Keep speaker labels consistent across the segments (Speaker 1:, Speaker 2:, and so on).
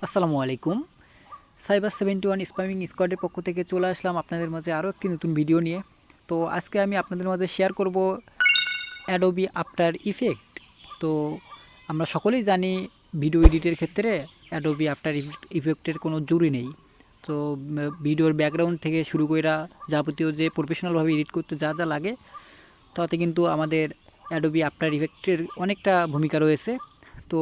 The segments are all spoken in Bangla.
Speaker 1: আসসালামু আলাইকুম। সাইবার 71 স্প্যামিং স্কোয়াডের পক্ষ থেকে চলে আসলাম আপনাদের মাঝে আরও একটি নতুন ভিডিও নিয়ে। তো আজকে আমি আপনাদের মাঝে শেয়ার করব অ্যাডোবি আফটার ইফেক্ট। তো আমরা সকলেই জানি ভিডিও এডিটের ক্ষেত্রে অ্যাডোবি আফটার ইফেক্টের কোনো জরুরি নেই। তো ভিডিওর ব্যাকগ্রাউন্ড থেকে শুরু করে যাবতীয় যে প্রফেশনালভাবে এডিট করতে যা যা লাগে তাতে কিন্তু আমাদের অ্যাডোবি আফটার ইফেক্টের অনেকটা ভূমিকা রয়েছে। তো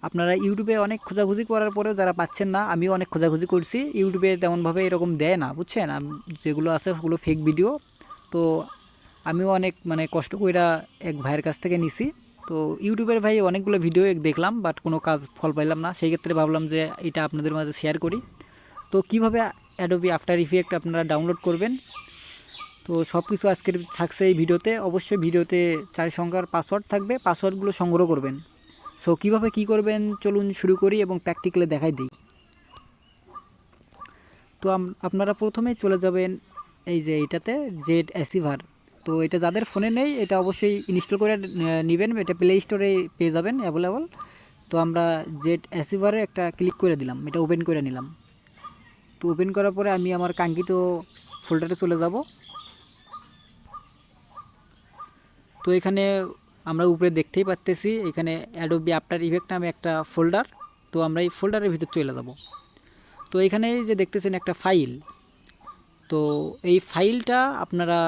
Speaker 1: আপনারা ইউটিউবে অনেক খোঁজাখুঁজি করার পরেও যারা পাচ্ছেন না, আমিও অনেক খোঁজাখুঁজি করছি, ইউটিউবে তেমনভাবে এরকম দেয় না, বুঝছেন। যেগুলো আছে ওগুলো ফেক ভিডিও। তো আমিও অনেক কষ্ট কইরা এক ভাইয়ের কাছ থেকে নিছি। তো ইউটিউবের ভাই অনেকগুলো ভিডিও দেখলাম, বাট কোনো কাজ ফল পাইলাম না। সেই ক্ষেত্রে ভাবলাম যে এটা আপনাদের মাঝে শেয়ার করি। তো কিভাবে অ্যাডোবি আফটার ইফেক্ট আপনারা ডাউনলোড করবেন, তো সব কিছু আজকের থাকছে এই ভিডিওতে। অবশ্যই ভিডিওতে 4 সংখ্যার পাসওয়ার্ড থাকবে, পাসওয়ার্ডগুলো সংগ্রহ করবেন। সো কীভাবে কী করবেন চলুন শুরু করি এবং প্র্যাকটিক্যালে দেখাই দিই। তো আপনারা প্রথমেই চলে যাবেন এই যে এইটাতে, জেড অ্যাসিভার। তো এটা যাদের ফোনে নেই এটা অবশ্যই ইনস্টল করে নেবেন, এটা প্লে স্টোরে পেয়ে যাবেন অ্যাভেলেবল। তো আমরা জেড অ্যাসিভারে একটা ক্লিক করে দিলাম, এটা ওপেন করে নিলাম। তো ওপেন করার পরে আমি আমার কাঙ্ক্ষিত ফোল্ডারে চলে যাব। তো এখানে আমরা উপরে দেখতেই পাচ্তেছি এখানে অ্যাডোবি আফটার ইফেক্ট নামে একটা ফোল্ডার। তো আমরা এই ফোল্ডারের ভিতর চলে যাব। তো এখানে যে দেখতেছেন একটা ফাইল, তো এই ফাইলটা আপনারা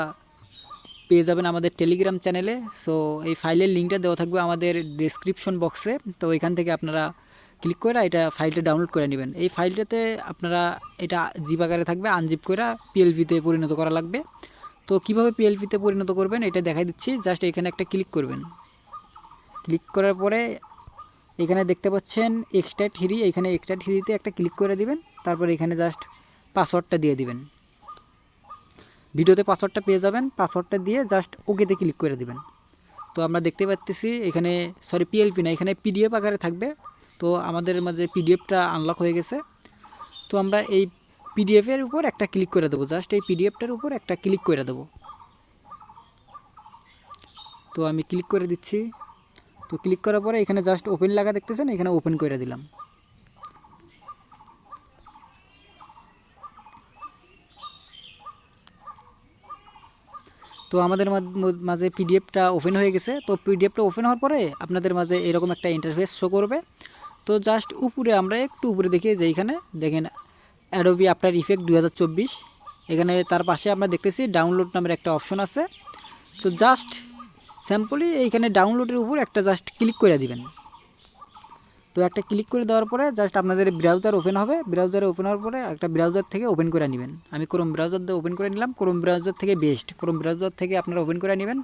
Speaker 1: পেয়ে যাবেন আমাদের টেলিগ্রাম চ্যানেলে। সো এই ফাইলের লিঙ্কটা দেওয়া থাকবে আমাদের ডেসক্রিপশন বক্সে। তো এখান থেকে আপনারা ক্লিক করে এটা ফাইলটা ডাউনলোড করে নেবেন। এই ফাইলটাতে আপনারা এটা জিপ আকারে থাকবে, আনজিপ করে পিএলপিতে পরিণত করা লাগবে। তো কিভাবে পিএলপিতে পরিণত করবেন এটা দেখাই দিচ্ছি। জাস্ট এখানে একটা ক্লিক করবেন। ক্লিক করার পরে এখানে দেখতে পাচ্ছেন এক্সট্রাক্ট হিরি, এখানে এক্সট্রাক্ট হিরিতে একটা ক্লিক করে দিবেন। তারপর এখানে জাস্ট পাসওয়ার্ডটা দিয়ে দিবেন। ভিডিওতে পাসওয়ার্ডটা পেয়ে যাবেন, পাসওয়ার্ডটা দিয়ে জাস্ট ওকেতে ক্লিক করে দিবেন। তো আমরা দেখতে পাচ্ছি এখানে পিএলপি না, এখানে পিডিএফ আকারে থাকবে। তো আমাদের মাঝে পিডিএফটা আনলক হয়ে গেছে। তো আমরা এই পিডিএফের উপর একটা ক্লিক করে দেবো, জাস্ট এই পিডিএফটার উপর একটা ক্লিক করে দেবো। তো আমি ক্লিক করে দিচ্ছি। তো ক্লিক করার পরে এখানে জাস্ট ওপেন লাগা দেখতেছেন, এখানে ওপেন করে দিলাম। তো আমাদের মাঝে পিডিএফটা ওপেন হয়ে গেছে। তো পিডিএফটা ওপেন হওয়ার পরে আপনাদের মাঝে এরকম একটা ইন্টারফেস শো করবে। তো জাস্ট উপরে আমরা একটু উপরে দেখি যে এইখানে দেখেন অ্যাডোবি আফটার ইফেক্ট 2024, এখানে তার পাশে আমরা দেখতেছি ডাউনলোড নামের একটা অপশন আছে। তো জাস্ট স্যাম্পলি এইখানে ডাউনলোডের উপর একটা জাস্ট ক্লিক করে দিবেন। তো একটা ক্লিক করে দেওয়ার পরে জাস্ট আপনাদের ব্রাউজার ওপেন হবে। ব্রাউজারে ওপেন হওয়ার পরে একটা ব্রাউজার থেকে ওপেন করে নেবেন। আমি ক্রোম ব্রাউজার দিয়ে ওপেন করে নিলাম। ক্রোম ব্রাউজার থেকে বেস্ট, ক্রোম ব্রাউজার থেকে আপনারা ওপেন করে নেবেন।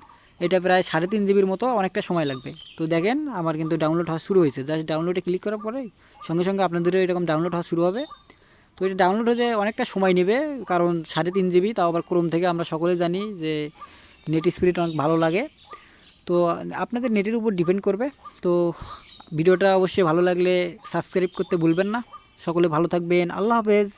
Speaker 1: এটা প্রায় 3.5 জিবির মতো, অনেকটা সময় লাগবে। তো দেখেন আমার কিন্তু ডাউনলোড হওয়া শুরু হয়েছে। জাস্ট ডাউনলোডে ক্লিক করার পরে সঙ্গে সঙ্গে আপনাদেরও এরকম ডাউনলোড হওয়া শুরু হবে। তো এটা ডাউনলোড হতে অনেকটা সময় নেবে, কারণ 3.5 জিবি, তাও আবার ক্রোম থেকে। আমরা সকলে জানি যে নেট স্পিড অনেক ভালো লাগে। তো আপনাদের নেটের উপর ডিপেন্ড করবে। তো ভিডিওটা অবশ্যই ভালো লাগলে সাবস্ক্রাইব করতে ভুলবেন না। সকলে ভালো থাকবেন, আল্লাহ হাফেজ।